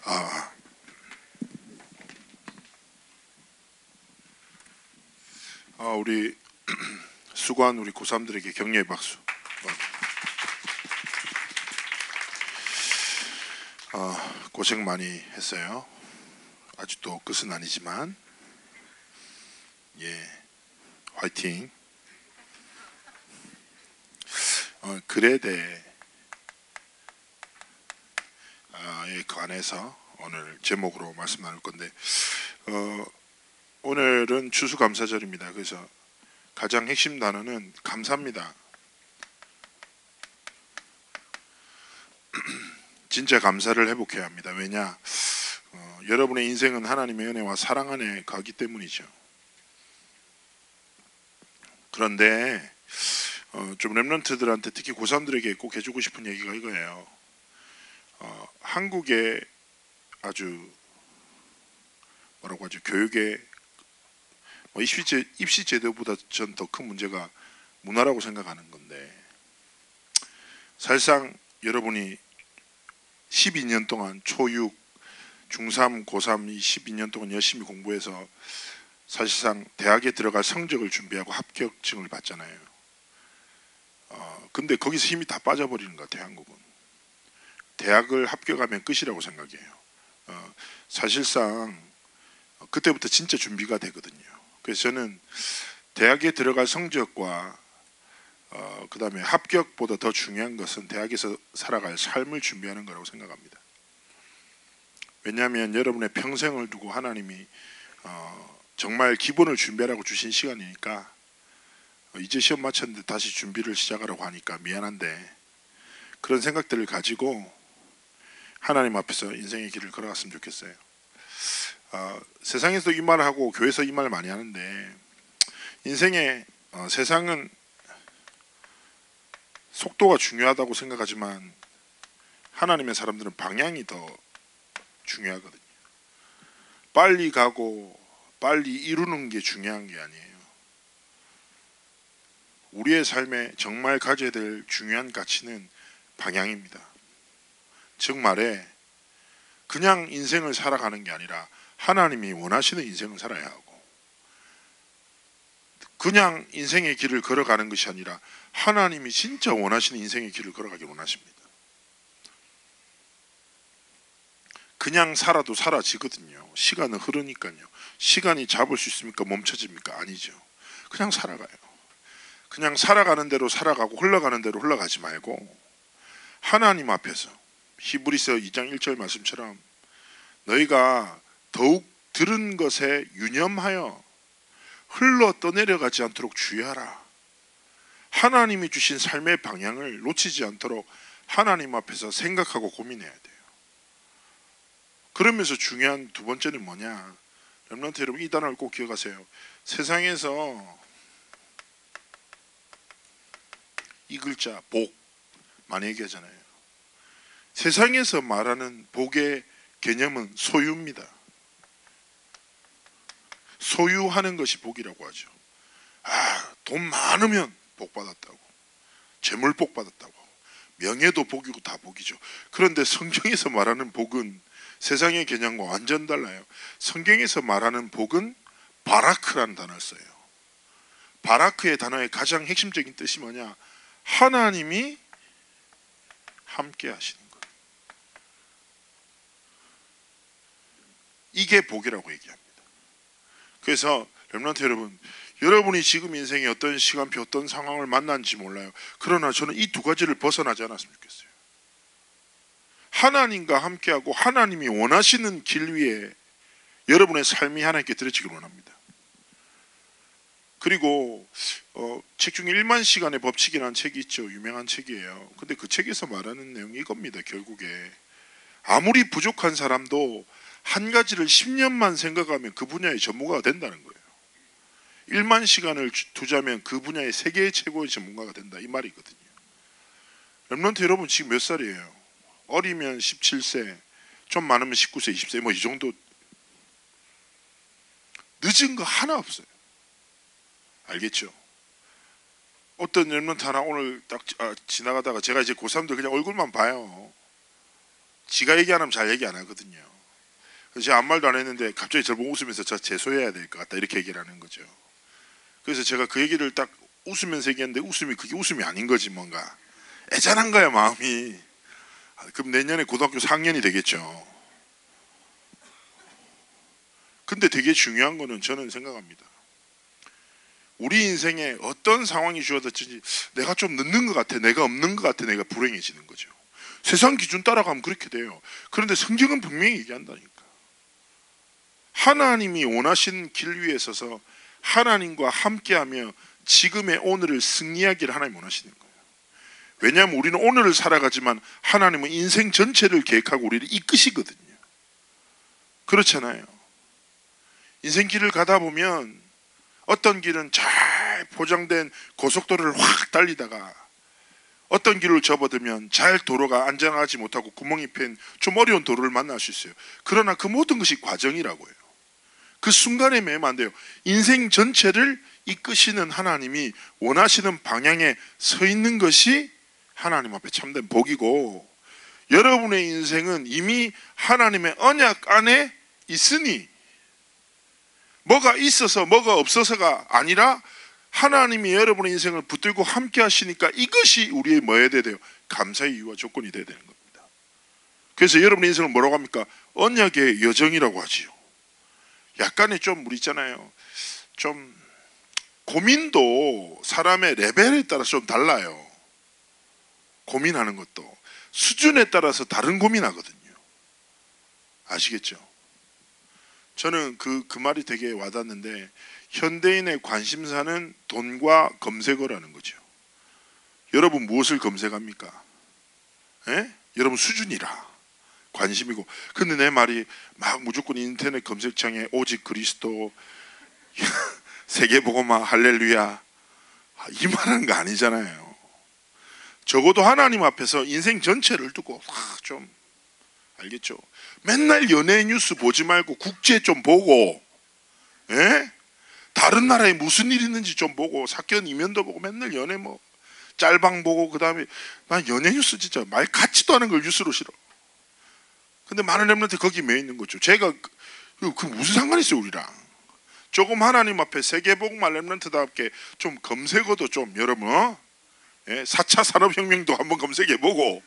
아, 우리 수고한 우리 고3들에게 격려의 박수. 고생 많이 했어요. 아직도 끝은 아니지만 화이팅. 글에 대해 관해서 오늘 제목으로 말씀 나눌 건데 오늘은 추수감사절입니다. 그래서 가장 핵심 단어는 감사입니다. 진짜 감사를 회복해야 합니다. 왜냐? 여러분의 인생은 하나님의 은혜와 사랑 안에 가기 때문이죠. 그런데 좀 렘넌트들한테 특히 고3들에게 꼭 해주고 싶은 얘기가 이거예요. 한국의 아주 뭐라고 하죠? 교육의 입시 제도보다 전 더 큰 문제가 문화라고 생각하는 건데, 사실상 여러분이 12년 동안 초6, 중3, 고3 이 12년 동안 열심히 공부해서 사실상 대학에 들어갈 성적을 준비하고 합격증을 받잖아요. 근데 거기서 힘이 다 빠져버리는 것 같아요. 한국은 대학을 합격하면 끝이라고 생각해요. 사실상 그때부터 진짜 준비가 되거든요. 그래서 저는 대학에 들어갈 성적과 그 다음에 합격보다 더 중요한 것은 대학에서 살아갈 삶을 준비하는 거라고 생각합니다. 왜냐하면 여러분의 평생을 두고 하나님이 정말 기본을 준비하라고 주신 시간이니까, 이제 시험 마쳤는데 다시 준비를 시작하라고 하니까 미안한데 그런 생각들을 가지고 하나님 앞에서 인생의 길을 걸어갔으면 좋겠어요. 세상에서 이 말을 하고 교회에서 이 말을 많이 하는데, 인생의 세상은 속도가 중요하다고 생각하지만 하나님의 사람들은 방향이 더 중요하거든요. 빨리 가고 빨리 이루는 게 중요한 게 아니에요. 우리의 삶에 정말 가져야 될 중요한 가치는 방향입니다. 즉 말해, 그냥 인생을 살아가는 게 아니라 하나님이 원하시는 인생을 살아야 하고, 그냥 인생의 길을 걸어가는 것이 아니라 하나님이 진짜 원하시는 인생의 길을 걸어가길 원하십니다. 그냥 살아도 사라지거든요. 시간은 흐르니까요. 시간이 잡을 수 있습니까? 멈춰집니까? 아니죠. 그냥 살아가요. 그냥 살아가는 대로 살아가고 흘러가는 대로 흘러가지 말고 하나님 앞에서 히브리서 2장 1절 말씀처럼 너희가 더욱 들은 것에 유념하여 흘러 떠내려가지 않도록 주의하라. 하나님이 주신 삶의 방향을 놓치지 않도록 하나님 앞에서 생각하고 고민해야 돼요. 그러면서 중요한 두 번째는 뭐냐? 렘넌트 여러분, 이 단어를 꼭 기억하세요. 세상에서 이 글자 복 많이 얘기하잖아요. 세상에서 말하는 복의 개념은 소유입니다. 소유하는 것이 복이라고 하죠. 돈 많으면 복 받았다고, 재물 복 받았다고, 명예도 복이고 다 복이죠. 그런데 성경에서 말하는 복은 세상의 개념과 완전 달라요. 성경에서 말하는 복은 바라크라는 단어를 써요. 바라크의 단어의 가장 핵심적인 뜻이 뭐냐? 하나님이 함께 하시는 것. 이게 복이라고 얘기합니다. 그래서 렘넌트 여러분, 여러분이 지금 인생에 어떤 시간표, 어떤 상황을 만난지 몰라요. 그러나 저는 이 두 가지를 벗어나지 않았으면 좋겠어요. 하나님과 함께하고 하나님이 원하시는 길 위에 여러분의 삶이 하나님께 드려지길 원합니다. 그리고 책 중에 1만 시간의 법칙이라는 책이 있죠. 유명한 책이에요. 근데 그 책에서 말하는 내용이 이겁니다. 결국에 아무리 부족한 사람도 한 가지를 10년만 생각하면 그 분야의 전문가가 된다는 거예요. 1만 시간을 투자하면 그 분야의 세계 최고의 전문가가 된다, 이 말이거든요. 렘넌트 여러분 지금 몇 살이에요? 어리면 17세, 좀 많으면 19세, 20세, 뭐 이 정도. 늦은 거 하나 없어요. 알겠죠? 어떤 렘넌트 하나 오늘 딱 지나가다가 제가 이제 고3들 그냥 얼굴만 봐요. 지가 얘기 안 하면 잘 얘기 안 하거든요. 그래서 제가 아무 말도 안 했는데 갑자기 저를 보고 웃으면서 저 재소해야 될 것 같다 이렇게 얘기를 하는 거죠. 그래서 제가 그 얘기를 딱 웃으면서 얘기했는데 그게 웃음이 아닌 거지. 뭔가 애잔한 거야 마음이. 그럼 내년에 고등학교 4학년이 되겠죠. 근데 되게 중요한 거는 저는 생각합니다. 우리 인생에 어떤 상황이 주어졌든지 내가 좀 늦는 것 같아, 내가 없는 것 같아, 내가 불행해지는 거죠. 세상 기준 따라가면 그렇게 돼요. 그런데 성경은 분명히 얘기한다니까. 하나님이 원하시는 길 위에 서서 하나님과 함께하며 지금의 오늘을 승리하기를 하나님 원하시는 거예요. 왜냐하면 우리는 오늘을 살아가지만 하나님은 인생 전체를 계획하고 우리를 이끄시거든요. 그렇잖아요. 인생길을 가다 보면 어떤 길은 잘 포장된 고속도로를 확 달리다가 어떤 길을 접어들면 잘 도로가 안전하지 못하고 구멍이 팬 좀 어려운 도로를 만날 수 있어요. 그러나 그 모든 것이 과정이라고요. 그 순간에 매면 안 돼요. 인생 전체를 이끄시는 하나님이 원하시는 방향에 서 있는 것이 하나님 앞에 참된 복이고, 여러분의 인생은 이미 하나님의 언약 안에 있으니, 뭐가 있어서 뭐가 없어서가 아니라 하나님이 여러분의 인생을 붙들고 함께 하시니까 이것이 우리의 뭐여야 돼요? 감사의 이유와 조건이 돼야 되는 겁니다. 그래서 여러분의 인생을 뭐라고 합니까? 언약의 여정이라고 하지요. 약간의 좀 우리 있잖아요. 좀 고민도 사람의 레벨에 따라서 좀 달라요. 고민하는 것도 수준에 따라서 다른 고민하거든요. 아시겠죠? 저는 그 말이 되게 와닿는데, 현대인의 관심사는 돈과 검색어라는 거죠. 여러분 무엇을 검색합니까? 여러분 수준이라 관심이고. 근데 내 말이 막 무조건 인터넷 검색창에 오직 그리스도, 세계복음화, 할렐루야, 이 말하는 거 아니잖아요. 적어도 하나님 앞에서 인생 전체를 두고 좀 알겠죠? 맨날 연예 뉴스 보지 말고 국제 좀 보고, 다른 나라에 무슨 일 있는지 좀 보고, 사건 이면도 보고, 맨날 연예 짤방 보고, 그 다음에 난 연예 뉴스 진짜 말 같지도 않은 걸 뉴스로 싫어. 근데 많은 렘넌트 거기 매 있는 거죠. 제가 그 무슨 상관이 있어요 우리랑. 조금 하나님 앞에 세계복음화 렘넌트답게 좀 검색어도 좀 여러분 4차 산업혁명도 한번 검색해보고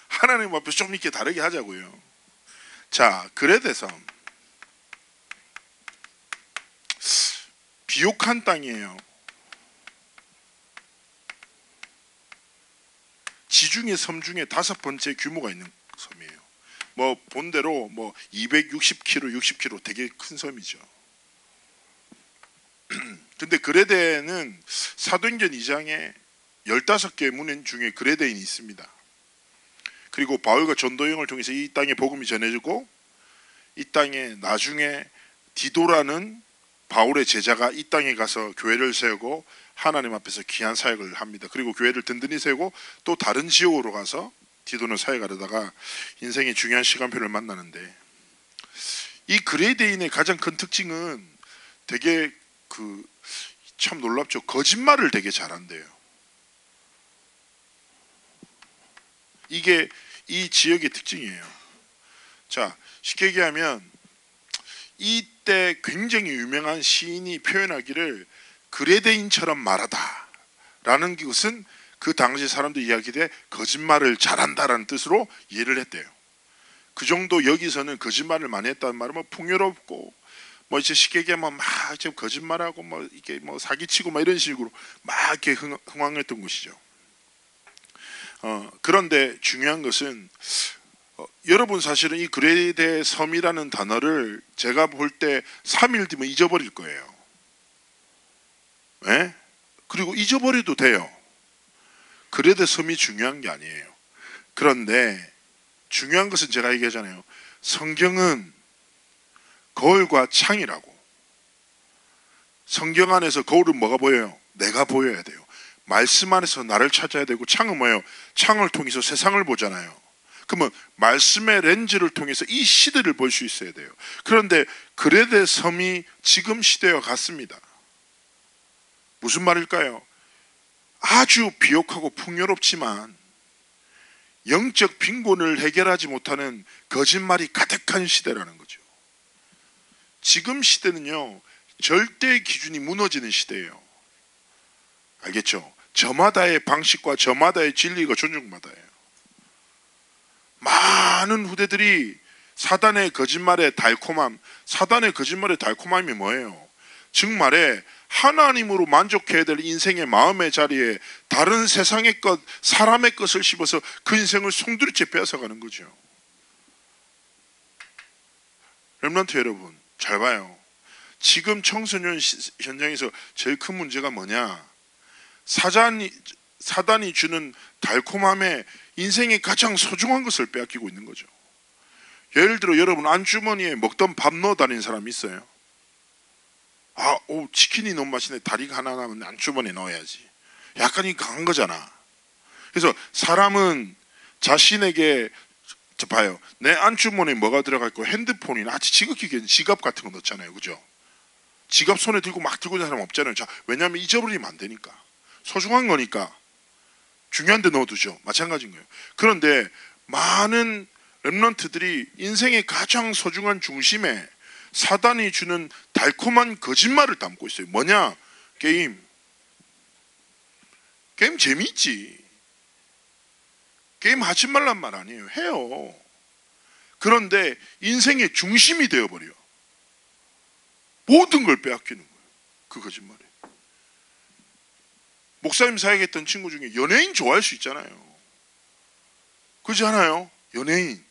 하나님 앞에 좀 이렇게 다르게 하자고요. 자, 그레데섬 비옥한 땅이에요. 지중해 섬 중에 5번째 규모가 있는 섬이에요. 본대로 260km, 60km 되게 큰 섬이죠. 근데 그레데는 사도행전 2장에 15개의 문인 중에 그레데인이 있습니다. 그리고 바울과 전도여행을 통해서 이 땅에 복음이 전해지고, 이 땅에 나중에 디도라는 바울의 제자가 이 땅에 가서 교회를 세우고 하나님 앞에서 귀한 사역을 합니다. 그리고 교회를 든든히 세우고 또 다른 지역으로 가서 디도는 사역하려다가 인생의 중요한 시간표를 만나는데, 이 그레데인의 가장 큰 특징은 되게 참 놀랍죠. 거짓말을 되게 잘한대요. 이게 이 지역의 특징이에요. 자, 쉽게 얘기하면 이때 굉장히 유명한 시인이 표현하기를 그레데인처럼 말하다 라는 것은 그 당시 사람들 이야기에 거짓말을 잘한다라는 뜻으로 이해를 했대요. 그 정도 여기서는 거짓말을 많이 했다는 말은 풍요롭고 이제 쉽게 얘기하면 막 거짓말하고 이게 사기치고 이런 식으로 막 이렇게 흥황했던 곳이죠. 그런데 중요한 것은 여러분 사실은 이 그레데 섬이라는 단어를 제가 볼 때 3일 뒤면 잊어버릴 거예요. 그리고 잊어버려도 돼요. 그레데 섬이 중요한 게 아니에요. 그런데 중요한 것은 제가 얘기하잖아요. 성경은 거울과 창이라고. 성경 안에서 거울은 뭐가 보여요? 내가 보여야 돼요. 말씀 안에서 나를 찾아야 되고, 창은 뭐예요? 창을 통해서 세상을 보잖아요. 그러면 말씀의 렌즈를 통해서 이 시대를 볼 수 있어야 돼요. 그런데 그레데 섬이 지금 시대와 같습니다. 무슨 말일까요? 아주 비옥하고 풍요롭지만 영적 빈곤을 해결하지 못하는 거짓말이 가득한 시대라는 거죠. 지금 시대는요, 절대 기준이 무너지는 시대예요. 알겠죠? 저마다의 방식과 저마다의 진리가 존중받아요. 많은 후대들이 사단의 거짓말의 달콤함이 뭐예요? 즉 말해 하나님으로 만족해야 될 인생의 마음의 자리에 다른 세상의 것, 사람의 것을 씹어서 그 인생을 송두리째 빼앗아가는 거죠. 렘넌트 여러분, 잘 봐요. 지금 청소년 현장에서 제일 큰 문제가 뭐냐? 사단이 주는 달콤함에 인생의 가장 소중한 것을 빼앗기고 있는 거죠. 예를 들어 여러분 안주머니에 먹던 밥 넣어 다니는 사람 있어요? 치킨이 너무 맛있네. 다리가 하나 남은 안주머니에 넣어야지. 약간 이 강한 거잖아. 그래서 사람은 자신에게 봐요. 내 안주머니에 뭐가 들어가 있고 핸드폰이나 아주 지극히 지갑 같은 거 넣잖아요. 그죠? 지갑 손에 들고 막 들고 있는 사람 없잖아요. 왜냐하면 잊어버리면 안 되니까. 소중한 거니까 중요한 데 넣어두죠. 마찬가지인 거예요. 그런데 많은 렘넌트들이 인생의 가장 소중한 중심에 사단이 주는 달콤한 거짓말을 담고 있어요. 뭐냐? 게임 재미있지. 게임 하지 말란 말 아니에요. 해요. 그런데 인생의 중심이 되어버려. 모든 걸 빼앗기는 거예요. 그 거짓말에. 목사님 사역했던 친구 중에 연예인 좋아할 수 있잖아요. 그렇지 않아요? 연예인.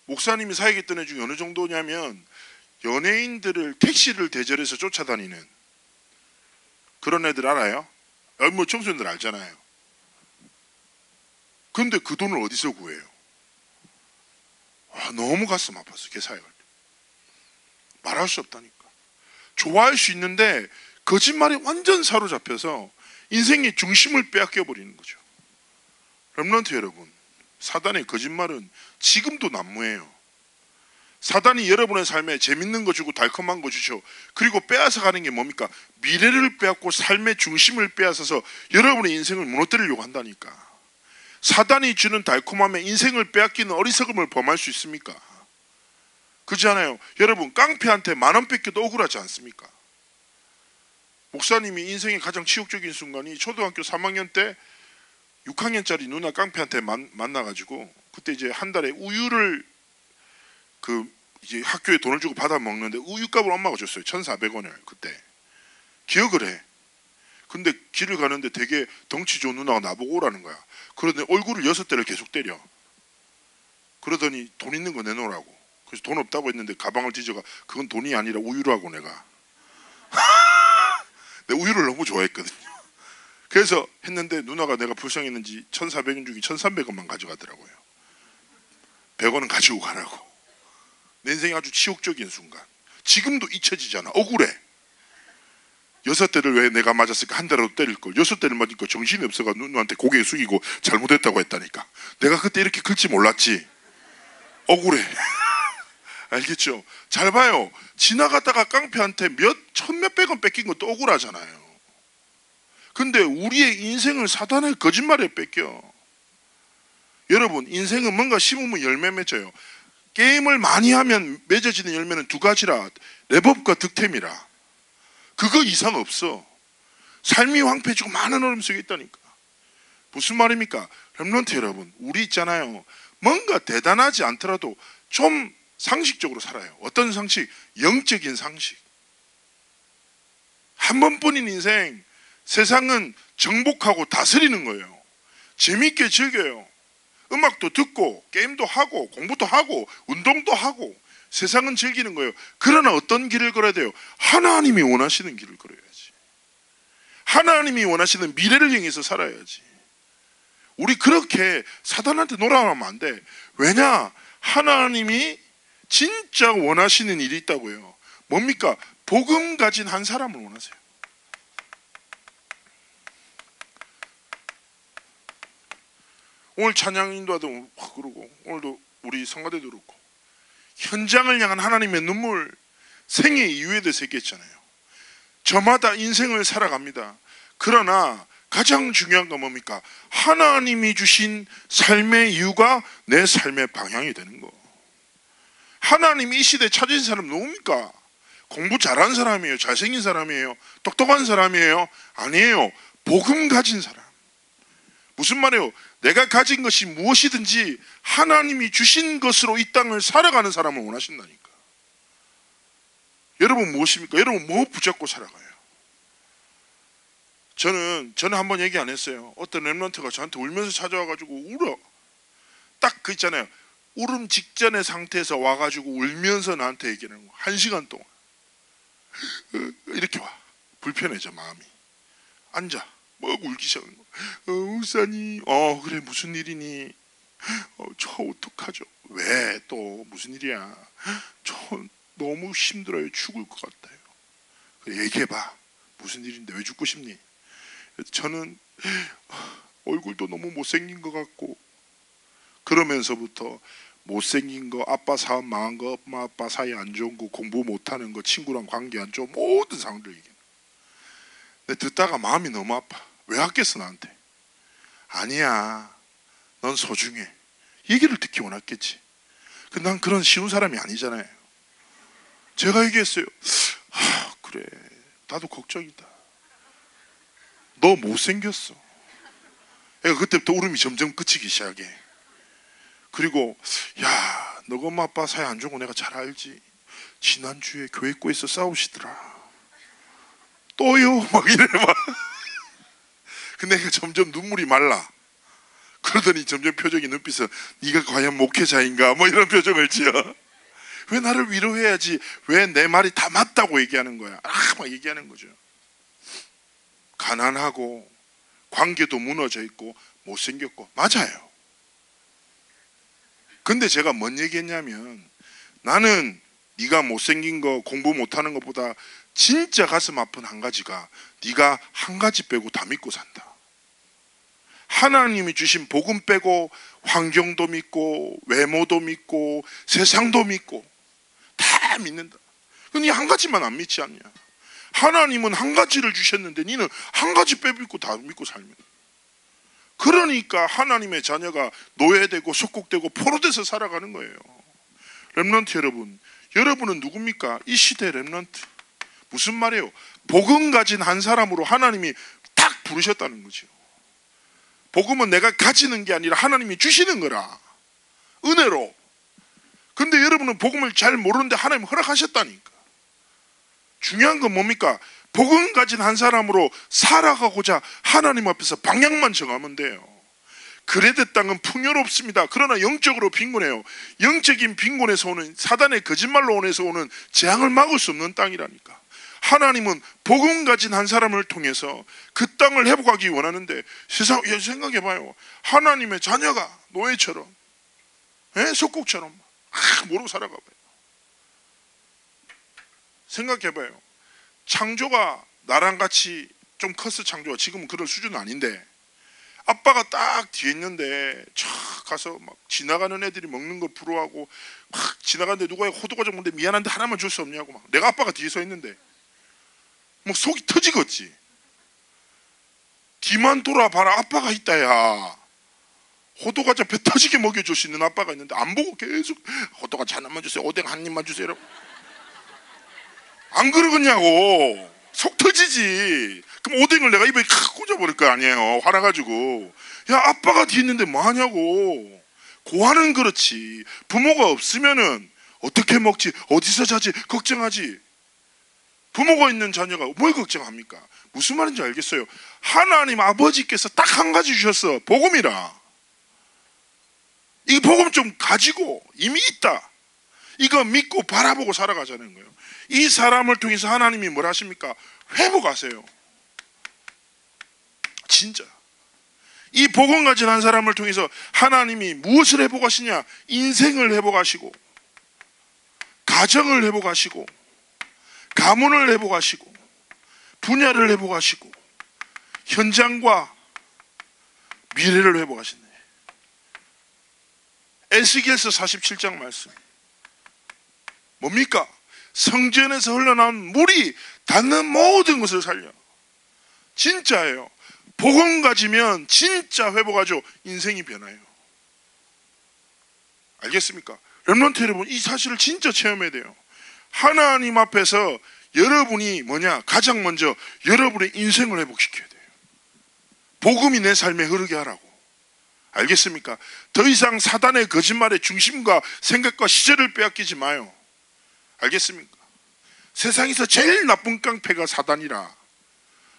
목사님이 사역했던 애 중에 어느 정도냐면 연예인들을 택시를 대절해서 쫓아다니는 그런 애들 알아요? 뭐 청소년들 알잖아요. 근데 그 돈을 어디서 구해요? 너무 가슴 아팠어. 걔 사역할 때. 말할 수 없다니까. 좋아할 수 있는데 거짓말에 완전 사로잡혀서 인생의 중심을 빼앗겨 버리는 거죠. 렘넌트 여러분, 사단의 거짓말은 지금도 난무해요. 사단이 여러분의 삶에 재밌는 거 주고 달콤한 거 주죠. 그리고 빼앗아 가는 게 뭡니까? 미래를 빼앗고 삶의 중심을 빼앗아서 여러분의 인생을 무너뜨리려고 한다니까. 사단이 주는 달콤함에 인생을 빼앗기는 어리석음을 범할 수 있습니까? 그렇지 않아요? 여러분 깡패한테 10,000원 뺏겨도 억울하지 않습니까? 목사님이 인생의 가장 치욕적인 순간이 초등학교 3학년 때 6학년짜리 누나 깡패한테 만나가지고 그때 이제 한 달에 우유를 이제 학교에 돈을 주고 받아 먹는데 우유값을 엄마가 줬어요. 1,400원을 그때 기억을 해. 근데 길을 가는데 되게 덩치 좋은 누나가 나보고 오라는 거야. 그러더니 얼굴을 6대를 계속 때려. 그러더니 돈 있는 거 내놓으라고. 그래서 돈 없다고 했는데 가방을 뒤져가 그건 돈이 아니라 우유라고 내가. 내가 우유를 너무 좋아했거든요. 그래서 했는데 누나가 내가 불쌍했는지 1,400원 중에 1,300원만 가져가더라고요. 100원은 가지고 가라고. 내 인생이 아주 치욕적인 순간. 지금도 잊혀지잖아. 억울해. 6대를 왜 내가 맞았을까? 한 대라도 때릴 걸. 6대를 맞으니까 정신이 없어가 누나한테 고개 숙이고 잘못했다고 했다니까. 내가 그때 이렇게 클지 몰랐지. 억울해. 알겠죠? 잘 봐요. 지나가다가 깡패한테 천몇백 원 뺏긴 것도 억울하잖아요. 근데 우리의 인생을 사단의 거짓말에 뺏겨. 여러분 인생은 뭔가 심으면 열매 맺어요. 게임을 많이 하면 맺어지는 열매는 두 가지라. 랩업과 득템이라. 그거 이상 없어. 삶이 황폐해지고 많은 어려움 속에 있다니까. 무슨 말입니까? 렘넌트 여러분, 우리 있잖아요. 뭔가 대단하지 않더라도 좀 상식적으로 살아요. 어떤 상식? 영적인 상식. 한 번뿐인 인생, 세상은 정복하고 다스리는 거예요. 재미있게 즐겨요. 음악도 듣고 게임도 하고 공부도 하고 운동도 하고 세상은 즐기는 거예요. 그러나 어떤 길을 걸어야 돼요? 하나님이 원하시는 길을 걸어야지. 하나님이 원하시는 미래를 향해서 살아야지. 우리 그렇게 사단한테 놀아나면 안 돼. 왜냐? 하나님이 진짜 원하시는 일이 있다고요. 뭡니까? 복음 가진 한 사람을 원하세요. 오늘 찬양 인도하던 그러고 오늘도 우리 성가대도 그렇고 현장을 향한 하나님의 눈물, 생의 이유에 대해서 얘기했잖아요. 저마다 인생을 살아갑니다. 그러나 가장 중요한 건 뭡니까? 하나님이 주신 삶의 이유가 내 삶의 방향이 되는 거. 하나님이 이 시대에 찾으신 사람 누굽니까? 공부 잘하는 사람이에요? 잘생긴 사람이에요? 똑똑한 사람이에요? 아니에요. 복음 가진 사람. 무슨 말이에요? 내가 가진 것이 무엇이든지 하나님이 주신 것으로 이 땅을 살아가는 사람을 원하신다니까. 여러분 무엇입니까? 여러분 뭐 붙잡고 살아가요? 저는 한번 얘기 안 했어요. 어떤 랩런트가 저한테 울면서 찾아와가지고 울어. 딱 그 있잖아요. 울음 직전의 상태에서 와가지고 울면서 나한테 얘기하는 거. 1시간 동안 이렇게 와. 불편해져 마음이. 앉아. 뭐 울기 시작하는 거. 울사니. 그래 무슨 일이니? 저 어떡하죠? 왜 또 무슨 일이야? 저 너무 힘들어요. 죽을 것 같아요. 그래, 얘기해봐. 무슨 일인데 왜 죽고 싶니? 저는 얼굴도 너무 못생긴 것 같고, 그러면서부터 못생긴 거, 아빠 사업 망한 거, 엄마 아빠 사이 안 좋은 거, 공부 못하는 거, 친구랑 관계 안 좋은 모든 상황들 얘기해. 근데 듣다가 마음이 너무 아파. 왜 왔겠어 나한테? 아니야, 넌 소중해. 얘기를 듣기 원했겠지. 근데 난 그런 쉬운 사람이 아니잖아요. 제가 얘기했어요. 그래, 나도 걱정이다. 너 못생겼어. 애가 그때부터 울음이 점점 그치기 시작해. 그리고 야, 너가 엄마 아빠 사이 안 좋은 거 내가 잘 알지. 지난주에 교회교에서 싸우시더라. 또요? 막 이래 막. 근데 내가 점점 눈물이 말라. 그러더니 점점 표정이 눈빛은 네가 과연 목회자인가? 뭐 이런 표정을 지어. 왜 나를 위로해야지? 왜 내 말이 다 맞다고 얘기하는 거야? 막 얘기하는 거죠. 가난하고 관계도 무너져 있고 못생겼고 맞아요. 근데 제가 뭔 얘기했냐면, 나는 네가 못생긴 거 공부 못하는 것보다 진짜 가슴 아픈 한 가지가 네가 한 가지 빼고 다 믿고 산다. 하나님이 주신 복음 빼고 환경도 믿고 외모도 믿고 세상도 믿고 다 믿는다. 근데 한 가지만 안 믿지 않냐? 하나님은 한 가지를 주셨는데 니는 한 가지 빼먹고 다 믿고 살면, 그러니까 하나님의 자녀가 노예되고 속국되고 포로돼서 살아가는 거예요. 렘넌트 여러분, 여러분은 누굽니까? 이 시대 렘넌트. 무슨 말이에요? 복음 가진 한 사람으로 하나님이 딱 부르셨다는 거죠. 복음은 내가 가지는 게 아니라 하나님이 주시는 거라, 은혜로. 근데 여러분은 복음을 잘 모르는데 하나님 허락하셨다니까. 중요한 건 뭡니까? 복음 가진 한 사람으로 살아가고자 하나님 앞에서 방향만 정하면 돼요. 그레데 땅은 풍요롭습니다. 그러나 영적으로 빈곤해요. 영적인 빈곤에서 오는, 사단의 거짓말로 인해서 오는 재앙을 막을 수 없는 땅이라니까. 하나님은 복음 가진 한 사람을 통해서 그 땅을 회복하기 원하는데, 세상 생각해봐요. 하나님의 자녀가 노예처럼, 속국처럼 모르고 살아가봐요. 생각해봐요. 창조가 나랑 같이 좀 컸어. 창조가 지금은 그런 수준은 아닌데, 아빠가 딱 뒤에 있는데 촥 가서 막 지나가는 애들이 먹는 거 부러워하고, 막 지나가는데 누가 호두과자 먹는데 미안한데 하나만 줄 수 없냐고, 막 내가 아빠가 뒤에 서 있는데 뭐 속이 터지겠지. 뒤만 돌아봐라, 아빠가 있다. 야, 호두과자 배 터지게 먹여줄 수 있는 아빠가 있는데 안 보고 계속 호두과자 하나만 주세요, 오뎅 한 입만 주세요 이러고. 안 그러겠냐고. 속 터지지. 그럼 오뎅을 내가 입에 칵 꽂아버릴 거 아니에요, 화나가지고. 야, 아빠가 뒤에 있는데 뭐하냐고. 고아는 그렇지. 부모가 없으면은 어떻게 먹지, 어디서 자지 걱정하지. 부모가 있는 자녀가 뭘 걱정합니까? 무슨 말인지 알겠어요? 하나님 아버지께서 딱 한 가지 주셨어. 복음이라. 이 복음 좀 가지고, 이미 있다, 이거 믿고 바라보고 살아가자는 거예요. 이 사람을 통해서 하나님이 뭘 하십니까? 회복하세요. 진짜 이 복음 가진 한 사람을 통해서 하나님이 무엇을 회복하시냐? 인생을 회복하시고, 가정을 회복하시고, 가문을 회복하시고, 분야를 회복하시고, 현장과 미래를 회복하시네. 에스겔서 47장 말씀 뭡니까? 성전에서 흘러나온 물이 닿는 모든 것을 살려. 진짜예요. 복음 가지면 진짜 회복하죠. 인생이 변해요. 알겠습니까? 렘넌트 여러분, 이 사실을 진짜 체험해야 돼요. 하나님 앞에서 여러분이 가장 먼저 여러분의 인생을 회복시켜야 돼요. 복음이 내 삶에 흐르게 하라고. 알겠습니까? 더 이상 사단의 거짓말의 중심과 생각과 시절을 빼앗기지 마요. 알겠습니까? 세상에서 제일 나쁜 깡패가 사단이라.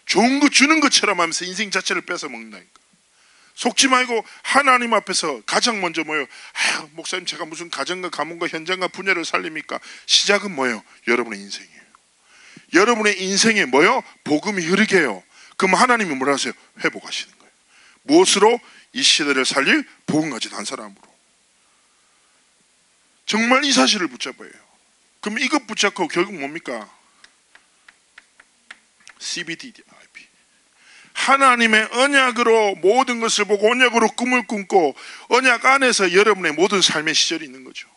좋은 거 주는 것처럼 하면서 인생 자체를 뺏어 먹는다니까. 속지 말고 하나님 앞에서 가장 먼저 목사님 제가 무슨 가정과 가문과 현장과 분야를 살립니까? 시작은 여러분의 인생이에요. 여러분의 인생에 복음이 흐르게 해요. 그럼 하나님이 뭐라 하세요? 회복하시는 거예요. 무엇으로? 이 시대를 살릴 복음 가진 한 사람으로. 정말 이 사실을 붙잡아야 해요. 그럼 이것 붙잡고 결국 뭡니까? CBDIP. 하나님의 언약으로 모든 것을 보고 언약으로 꿈을 꿈고 언약 안에서 여러분의 모든 삶의 시절이 있는 거죠.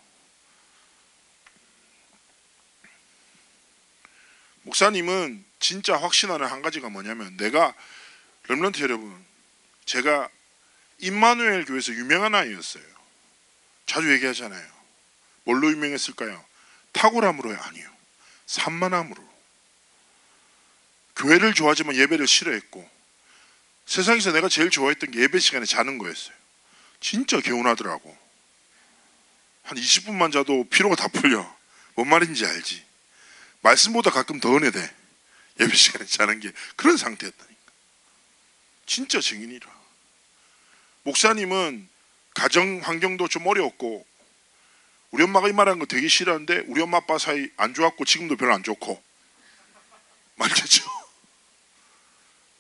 목사님은 진짜 확신하는 한 가지가 뭐냐면, 렘넌트 여러분, 제가 임마누엘 교회에서 유명한 아이였어요. 자주 얘기하잖아요. 뭘로 유명했을까요? 탁월함으로요? 아니요. 산만함으로. 교회를 좋아하지만 예배를 싫어했고, 세상에서 내가 제일 좋아했던 게 예배 시간에 자는 거였어요. 진짜 개운하더라고. 한 20분만 자도 피로가 다 풀려. 뭔 말인지 알지? 말씀보다 가끔 더 은혜돼. 예배 시간에 자는 게 그런 상태였다니까. 진짜 증인이라. 목사님은 가정 환경도 좀 어려웠고, 우리 엄마가 이 말하는 거 되게 싫어하는데 우리 엄마 아빠 사이 안 좋았고 지금도 별로 안 좋고. 말겠죠?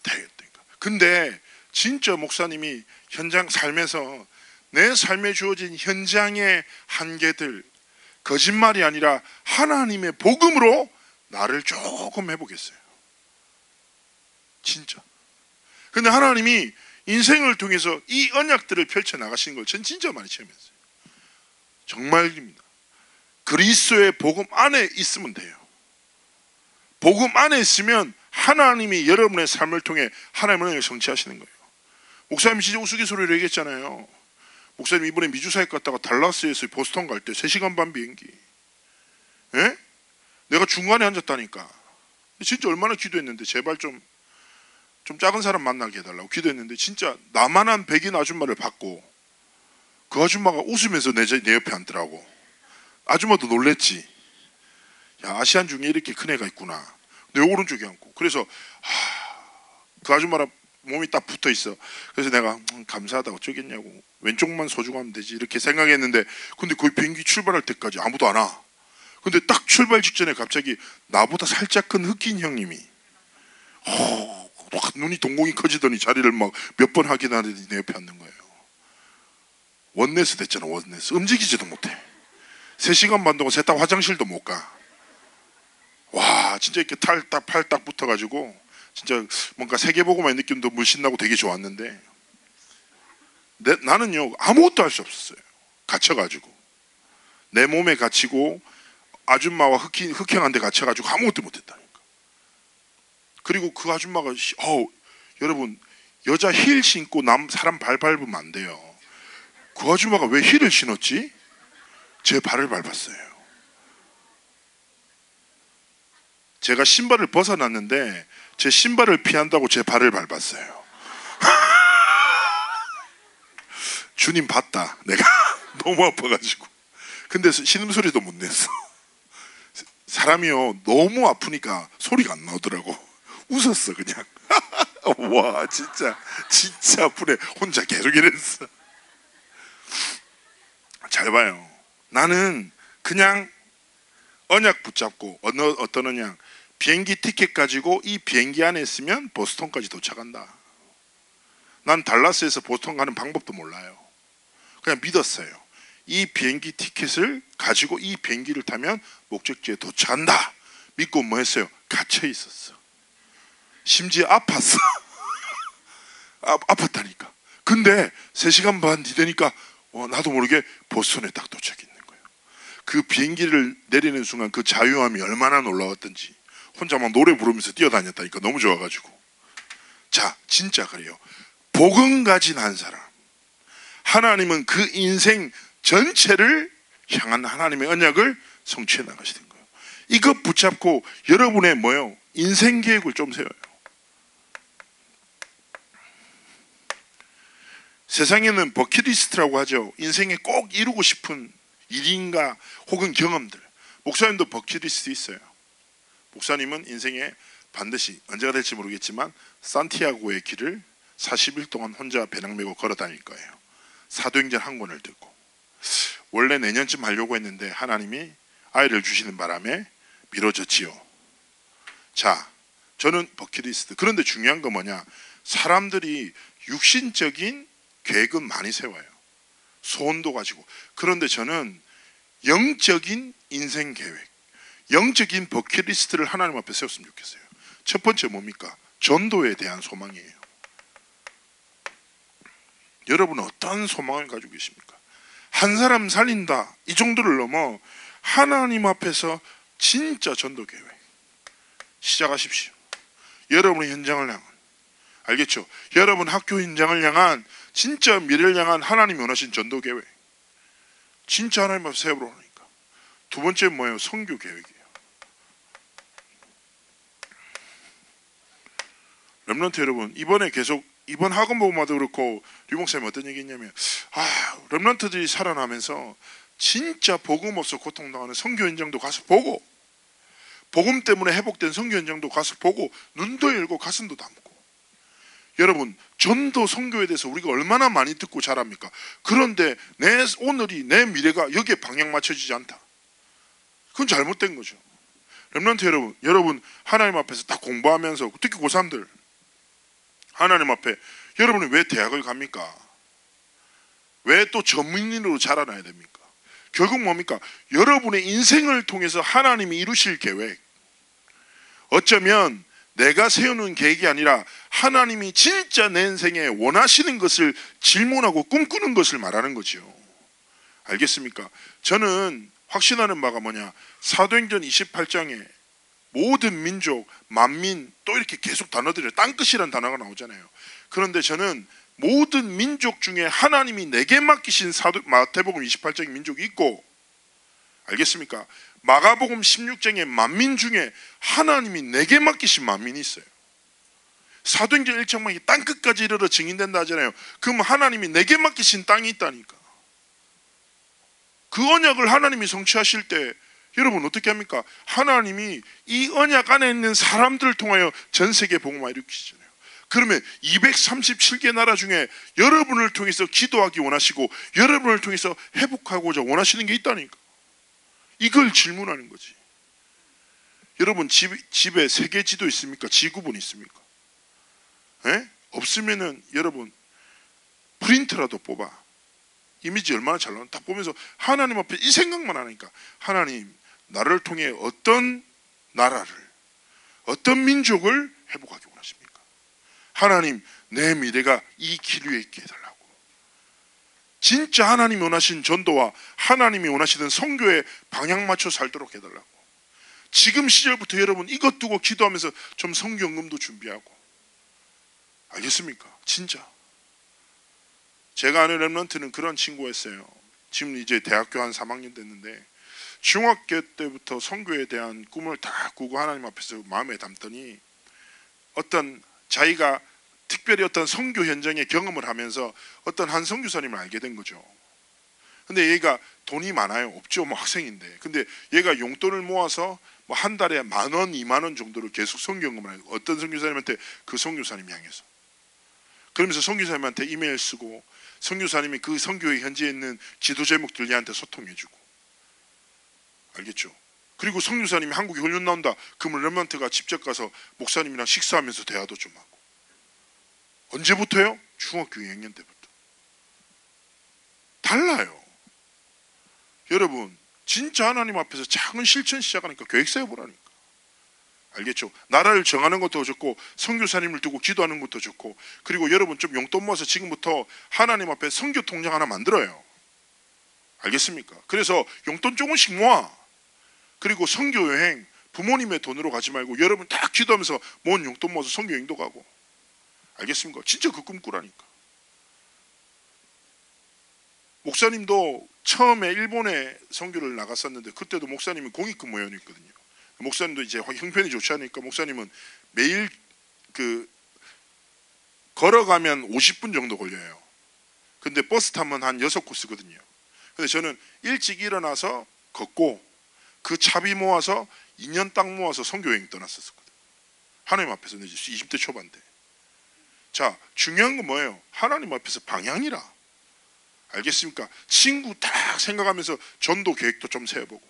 되겠다니까. 근데 진짜 목사님이 현장 삶에서 내 삶에 주어진 현장의 한계들, 거짓말이 아니라 하나님의 복음으로 나를 조금 해보겠어요. 진짜. 근데 하나님이 인생을 통해서 이 언약들을 펼쳐나가시는 걸 전 진짜 많이 체험했어요. 정말입니다. 그리스도의 복음 안에 있으면 돼요. 복음 안에 있으면 하나님이 여러분의 삶을 통해 하나님의 은혜를 성취하시는 거예요. 목사님 진짜 우스갯소리로 얘기했잖아요. 목사님 이번에 미주사역 갔다가 달라스에서 보스턴 갈 때 3시간 반 비행기. 예? 내가 중간에 앉았다니까. 진짜 얼마나 기도했는데 제발 좀 작은 사람 만나게 해달라고 기도했는데, 진짜 나만한 백인 아줌마를 봤고 그 아줌마가 웃으면서 내 옆에 앉더라고. 아줌마도 놀랬지. 야, 아시안 중에 이렇게 큰 애가 있구나. 내 오른쪽에 앉고. 그래서 그 아줌마랑 몸이 딱 붙어 있어. 그래서 내가 감사하다 어쩌겠냐고, 왼쪽만 소중하면 되지 이렇게 생각했는데, 근데 거의 비행기 출발할 때까지 아무도 안 와. 근데 딱 출발 직전에 갑자기 나보다 살짝 큰 흑인 형님이 눈이 동공이 커지더니 자리를 막 몇 번 확인하더니 내 옆에 앉는 거예요. 원네스 됐잖아. 원네스. 움직이지도 못해. 3시간 반 동안 셋 다 화장실도 못 가. 와, 진짜 이렇게 팔 딱 붙어가지고 진짜 뭔가 세계보고만 느낌도 물씬 나고 되게 좋았는데, 나는요 아무것도 할 수 없었어요. 갇혀가지고 내 몸에 갇히고 아줌마와 흑행한데 갇혀가지고 아무것도 못했다니까. 그리고 그 아줌마가 여러분, 여자 힐 신고 사람 발 밟으면 안 돼요. 그 아줌마가 왜 힐을 신었지? 제 발을 밟았어요. 제가 신발을 벗어놨는데 제 신발을 피한다고 제 발을 밟았어요. 주님 봤다. 내가 너무 아파가지고. 근데 신음소리도 못 냈어. 사람이요 너무 아프니까 소리가 안 나오더라고. 웃었어 그냥. 와, 진짜 아프네. 혼자 계속 이랬어. 잘 봐요. 나는 그냥 언약 붙잡고 어떤 언약? 비행기 티켓 가지고 이 비행기 안에 있으면 보스턴까지 도착한다. 난 달라스에서 보스턴 가는 방법도 몰라요. 그냥 믿었어요. 이 비행기 티켓을 가지고 이 비행기를 타면 목적지에 도착한다. 믿고 뭐 했어요? 갇혀 있었어. 심지어 아팠어. 아팠다니까. 근데 3시간 반 뒤되니까 나도 모르게 보스턴에 딱 도착했는 거예요. 그 비행기를 내리는 순간 그 자유함이 얼마나 놀라웠던지 혼자 막 노래 부르면서 뛰어다녔다니까. 너무 좋아가지고. 자, 진짜 그래요. 복음 가진 한 사람, 하나님은 그 인생 전체를 향한 하나님의 언약을 성취해 나가시는 거예요. 이거 붙잡고 여러분의 뭐요? 인생 계획을 좀 세워요. 세상에는 버킷리스트라고 하죠. 인생에 꼭 이루고 싶은 일인가 혹은 경험들. 목사님도 버킷리스트 있어요. 목사님은 인생에 반드시 언제가 될지 모르겠지만 산티아고의 길을 40일 동안 혼자 배낭 메고 걸어 다닐 거예요. 사도행전 한 권을 듣고. 원래 내년쯤 하려고 했는데 하나님이 아이를 주시는 바람에 미뤄졌지요. 자, 저는 버킷리스트. 그런데 중요한 건 뭐냐? 사람들이 육신적인 계획은 많이 세워요. 소원도 가지고. 그런데 저는 영적인 인생 계획, 영적인 버킷리스트를 하나님 앞에 세웠으면 좋겠어요. 첫 번째 뭡니까? 전도에 대한 소망이에요. 여러분은 어떤 소망을 가지고 계십니까? 한 사람 살린다, 이 정도를 넘어 하나님 앞에서 진짜 전도 계획 시작하십시오. 여러분의 현장을 향한, 알겠죠? 여러분 학교 현장을 향한, 진짜 미래를 향한 하나님이 원하신 전도 계획, 진짜 하나님 앞에 세워보라니까. 두 번째 뭐예요? 선교 계획이에요. 렘넌트 여러분, 이번에 계속 이번 학원 보고마도 그렇고 류목사님 어떤 얘기 했냐면, 렘넌트들이 살아나면서 진짜 복음 없어 고통당하는 선교 현장도 가서 보고, 복음 때문에 회복된 선교 현장도 가서 보고, 눈도 열고 가슴도 담고. 여러분, 전도 선교에 대해서 우리가 얼마나 많이 듣고 자랍니까? 그런데 내 오늘이, 내 미래가 여기에 방향 맞춰지지 않다. 그건 잘못된 거죠. 렘넌트 여러분 하나님 앞에서 딱 공부하면서, 특히 고3들 하나님 앞에, 여러분이 왜 대학을 갑니까? 왜 또 전문인으로 자라나야 됩니까? 결국 뭡니까? 여러분의 인생을 통해서 하나님이 이루실 계획, 어쩌면 내가 세우는 계획이 아니라 하나님이 진짜 내 인생에 원하시는 것을 질문하고 꿈꾸는 것을 말하는 거죠. 알겠습니까? 저는 확신하는 바가 뭐냐, 사도행전 28장에 모든 민족, 만민, 또 이렇게 계속 단어들이, 땅끝이라는 단어가 나오잖아요. 그런데 저는 모든 민족 중에 하나님이 내게 맡기신 마태복음 28장의 민족이 있고, 알겠습니까? 마가복음 16장의 만민 중에 하나님이 내게 맡기신 만민이 있어요. 사도행전 1장만 땅끝까지 이르러 증인된다 하잖아요. 그럼 하나님이 내게 맡기신 땅이 있다니까. 그 언약을 하나님이 성취하실 때 여러분 어떻게 합니까? 하나님이 이 언약 안에 있는 사람들을 통하여 전 세계 복음화 일으키시잖아요. 그러면 237개 나라 중에 여러분을 통해서 기도하기 원하시고, 여러분을 통해서 회복하고자 원하시는 게 있다니까. 이걸 질문하는 거지. 여러분 집에 세계 지도 있습니까? 지구본 있습니까? 에? 없으면은 여러분 프린트라도 뽑아. 이미지 얼마나 잘 나오나 딱 보면서 하나님 앞에 이 생각만 하니까, 하나님 나를 통해 어떤 나라를, 어떤 민족을 회복하기 원하십니까? 하나님 내 미래가 이 길 위에 있게 해달라고. 진짜 하나님이 원하신 전도와 하나님이 원하시는 선교에 방향 맞춰 살도록 해달라고. 지금 시절부터 여러분 이것 두고 기도하면서 좀 선교연금도 준비하고. 알겠습니까? 진짜 제가 아는 렘넌트는 그런 친구였어요. 지금 이제 대학교 한 3학년 됐는데, 중학교 때부터 선교에 대한 꿈을 다 꾸고 하나님 앞에서 마음에 담더니 어떤 자기가 특별히 어떤 선교 현장의 경험을 하면서 어떤 한 선교사님을 알게 된 거죠. 근데 얘가 돈이 많아요. 없죠. 뭐 학생인데. 근데 얘가 용돈을 모아서 뭐 한 달에 10,000원, 20,000원 정도를 계속 선교 경험을 하고, 어떤 선교사님한테 그 선교사님 향해서, 그러면서 선교사님한테 이메일 쓰고, 선교사님이 그 선교의 현지에 있는 지도 제목들 얘한테 소통해주고. 알겠죠? 그리고 선교사님이 한국에 훈련 나온다 그러면 렘넌트가 직접 가서 목사님이랑 식사하면서 대화도 좀 하고. 언제부터요? 중학교 2학년 때부터. 달라요. 여러분 진짜 하나님 앞에서 작은 실천 시작하니까 계획 세워보라니까. 알겠죠? 나라를 정하는 것도 좋고, 선교사님을 두고 기도하는 것도 좋고, 그리고 여러분 좀 용돈 모아서 지금부터 하나님 앞에 선교 통장 하나 만들어요. 알겠습니까? 그래서 용돈 조금씩 모아. 그리고 선교 여행 부모님의 돈으로 가지 말고 여러분 다 기도하면서 모은 용돈 모아서 선교 여행도 가고. 알겠습니까? 진짜 그 꿈꾸라니까. 목사님도 처음에 일본에 선교를 나갔었는데 그때도 목사님이 공익근무원이었거든요. 목사님도 이제 형편이 좋지 않으니까 목사님은 매일 그 걸어가면 50분 정도 걸려요. 근데 버스 타면 한 6코스거든요. 근데 저는 일찍 일어나서 걷고 그 차비 모아서 2년 딱 모아서 선교여행 떠났었거든요. 하나님 앞에서 20대 초반대. 자, 중요한 건 뭐예요? 하나님 앞에서 방향이라. 알겠습니까? 친구 딱 생각하면서 전도 계획도 좀 세워보고,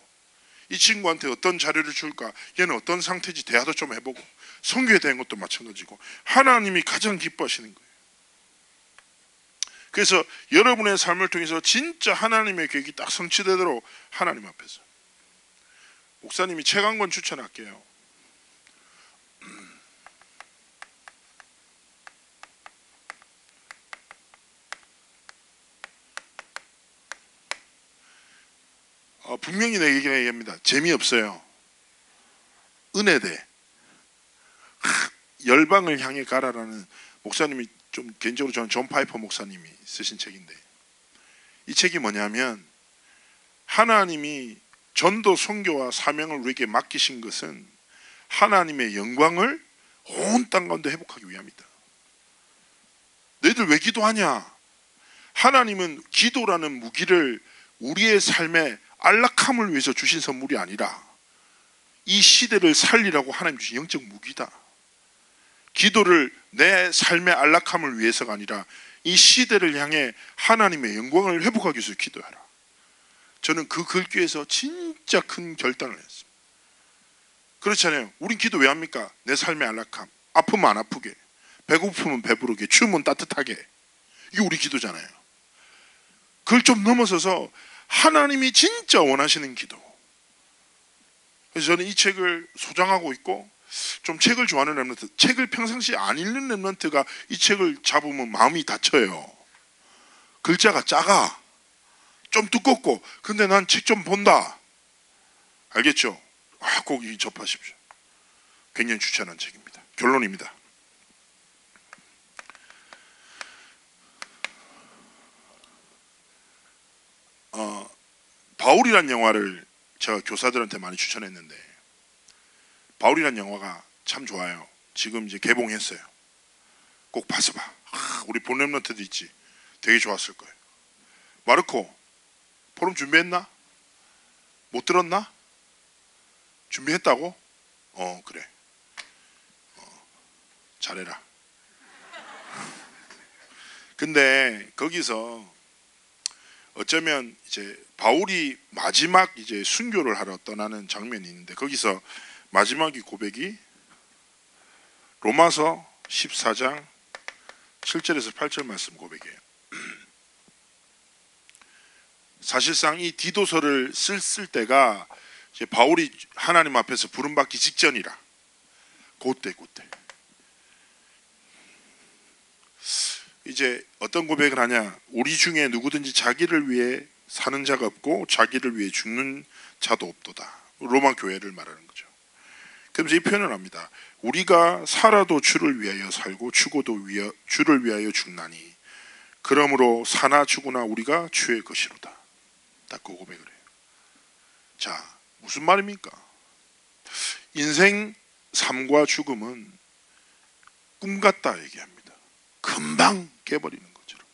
이 친구한테 어떤 자료를 줄까, 얘는 어떤 상태인지 대화도 좀 해보고, 선교에 대한 것도 마찬가지고, 하나님이 가장 기뻐하시는 거예요. 그래서 여러분의 삶을 통해서 진짜 하나님의 계획이 딱 성취되도록 하나님 앞에서. 목사님이 책 한 권 추천할게요. 분명히 내게 얘기합니다. 재미없어요. 은혜대. 열방을 향해 가라라는 목사님이 좀 개인적으로 저는 존 파이퍼 목사님이 쓰신 책인데, 이 책이 뭐냐면 하나님이 전도 선교와 사명을 우리에게 맡기신 것은 하나님의 영광을 온 땅 가운데 회복하기 위함이다. 너희들 왜 기도하냐? 하나님은 기도라는 무기를 우리의 삶의 안락함을 위해서 주신 선물이 아니라 이 시대를 살리라고 하나님 주신 영적 무기다. 기도를 내 삶의 안락함을 위해서가 아니라 이 시대를 향해 하나님의 영광을 회복하기 위해서 기도하라. 저는 그 글귀에서 진짜 큰 결단을 했습니다. 그렇잖아요. 우린 기도 왜 합니까? 내 삶의 안락함, 아프면 안 아프게, 배고프면 배부르게, 추우면 따뜻하게. 이게 우리 기도잖아요. 그걸 좀 넘어서서 하나님이 진짜 원하시는 기도. 그래서 저는 이 책을 소장하고 있고, 좀 책을 좋아하는 랩런트, 책을 평상시 안 읽는 랩런트가 이 책을 잡으면 마음이 다쳐요. 글자가 작아, 좀 두껍고, 근데 난 책 좀 본다. 알겠죠? 꼭 접하십시오. 굉장히 추천한 책입니다. 결론입니다. 바울이란 영화를 제가 교사들한테 많이 추천했는데, 바울이란 영화가 참 좋아요. 지금 이제 개봉했어요. 꼭 봐서 봐. 우리 본 랩런트도 있지. 되게 좋았을 거예요. 마르코, 포럼 준비했나? 못 들었나? 준비했다고? 그래. 잘해라. 근데 거기서 어쩌면 이제 바울이 마지막 이제 순교를 하러 떠나는 장면이 있는데, 거기서 마지막이 고백이 로마서 14장 7절에서 8절 말씀 고백이에요. 사실상 이 디도서를 쓸 때가 이제 바울이 하나님 앞에서 부름받기 직전이라. 그때 이제 어떤 고백을 하냐? 우리 중에 누구든지 자기를 위해 사는 자가 없고 자기를 위해 죽는 자도 없도다. 로마 교회를 말하는 거죠. 그러면서 이 표현을 합니다. 우리가 살아도 주를 위하여 살고 죽어도 주를 위하여 죽나니 그러므로 사나 죽으나 우리가 주의 것이로다. 딱 그 고백을 해요. 자, 무슨 말입니까? 인생 삶과 죽음은 꿈 같다 얘기합니다. 금방 깨버리는 것처럼.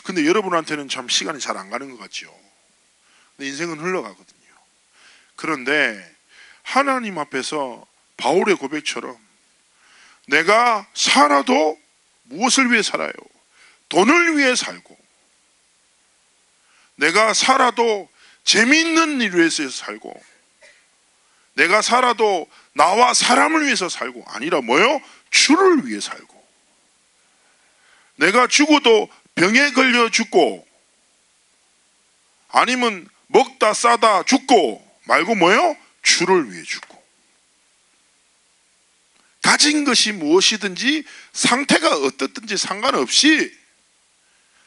근데 여러분한테는 참 시간이 잘 안 가는 것 같죠. 근데 인생은 흘러가거든요. 그런데 하나님 앞에서 바울의 고백처럼 내가 살아도 무엇을 위해 살아요? 돈을 위해 살고, 내가 살아도 재미있는 일을 위해서 살고, 내가 살아도 나와 사람을 위해서 살고, 아니라 뭐요? 주를 위해 살고, 내가 죽어도 병에 걸려 죽고, 아니면 먹다 싸다 죽고 말고 뭐요? 주를 위해 죽고. 가진 것이 무엇이든지 상태가 어떻든지 상관없이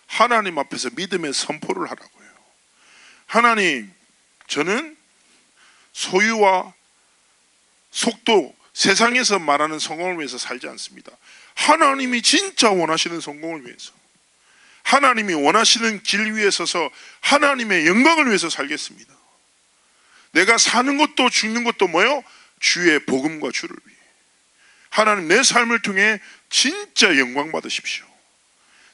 하나님 앞에서 믿음의 선포를 하라고요. 하나님, 저는 소유와 속도, 세상에서 말하는 성공을 위해서 살지 않습니다. 하나님이 진짜 원하시는 성공을 위해서, 하나님이 원하시는 길 위에 서서 하나님의 영광을 위해서 살겠습니다. 내가 사는 것도 죽는 것도 뭐요? 주의 복음과 주를 위해. 하나님, 내 삶을 통해 진짜 영광 받으십시오.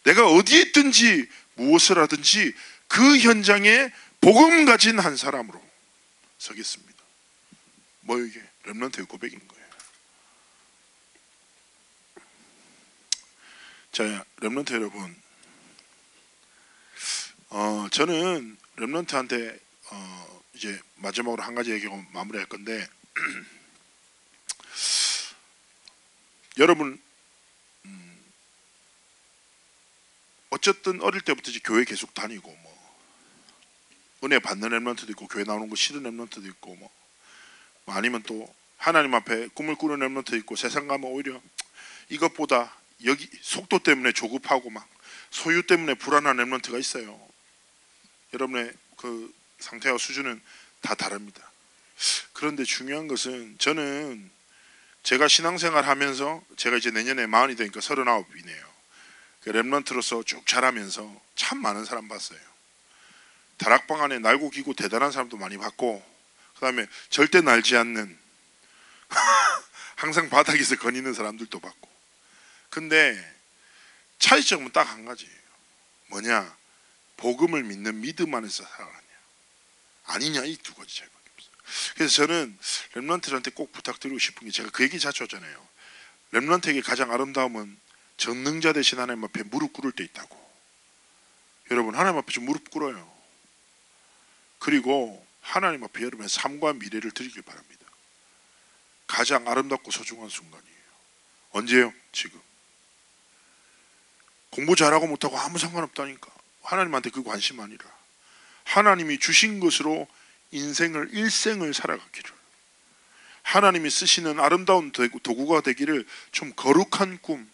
내가 어디에 있든지 무엇을 하든지 그 현장에 복음 가진 한 사람으로 서겠습니다. 뭐 이게 렘넌트의 고백인 거예요. 자, 렘넌트 여러분, 저는 렘넌트한테 이제 마지막으로 한 가지 얘기하고 마무리할 건데, 여러분, 어쨌든 어릴 때부터 이제 교회 계속 다니고, 뭐 은혜 받는 렘넌트도 있고, 교회 나오는 거 싫은 렘넌트도 있고, 뭐 아니면 또 하나님 앞에 꿈을 꾸는 렘넌트도 있고, 세상 가면 오히려 이것보다 여기 속도 때문에 조급하고 막 소유 때문에 불안한 렘넌트가 있어요. 여러분의 그 상태와 수준은 다 다릅니다. 그런데 중요한 것은, 저는 제가 신앙생활 하면서, 제가 이제 내년에 40이 되니까 39이네요. 렘넌트로서 쭉 자라면서 참 많은 사람 봤어요. 다락방 안에 날고 기고 대단한 사람도 많이 봤고, 그 다음에 절대 날지 않는 항상 바닥에서 거니는 사람들도 봤고. 근데 차이점은 딱 한 가지예요. 뭐냐? 복음을 믿는 믿음 안에서 살아가냐 아니냐, 이 두 가지 차이밖에 없어요. 그래서 저는 렘넌트들한테 꼭 부탁드리고 싶은 게, 제가 그 얘기 자주 하잖아요. 렘넌트에게 가장 아름다움은 전능자 되신 하나님 앞에 무릎 꿇을 때 있다고. 여러분, 하나님 앞에 좀 무릎 꿇어요. 그리고 하나님 앞에 여러분의 삶과 미래를 드리길 바랍니다. 가장 아름답고 소중한 순간이에요. 언제요? 지금. 공부 잘하고 못하고 아무 상관없다니까. 하나님한테 그 관심 아니라 하나님이 주신 것으로 인생을 일생을 살아가기를, 하나님이 쓰시는 아름다운 도구가 되기를, 좀 거룩한 꿈,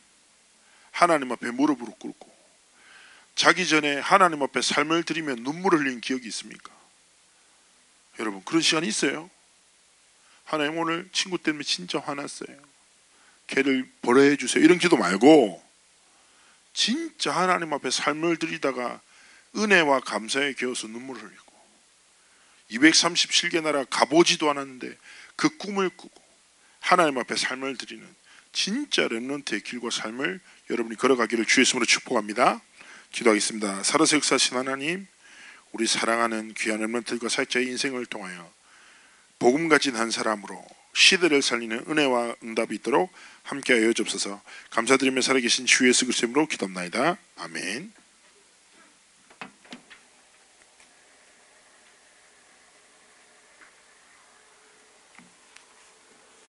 하나님 앞에 무릎으로 꿇고 자기 전에 하나님 앞에 삶을 드리며 눈물을 흘린 기억이 있습니까? 여러분, 그런 시간이 있어요? 하나님, 오늘 친구 때문에 진짜 화났어요. 걔를 벌해해 주세요. 이런 기도 말고 진짜 하나님 앞에 삶을 드리다가 은혜와 감사에 겨워서 눈물을 흘리고, 237개 나라 가보지도 않았는데 그 꿈을 꾸고 하나님 앞에 삶을 드리는 진짜 렘넌트의 길과 삶을 여러분이 걸어가기를 주의 이름으로 축복합니다. 기도하겠습니다. 살아서 역사하신 하나님, 우리 사랑하는 귀한 렘넌트들과 사역자의 인생을 통하여 복음 가진 한 사람으로 시대를 살리는 은혜와 응답이 있도록 함께하여 주옵소서. 감사드리며 살아계신 주 예수 그리스도의 이름으로 기도합나이다. 아멘.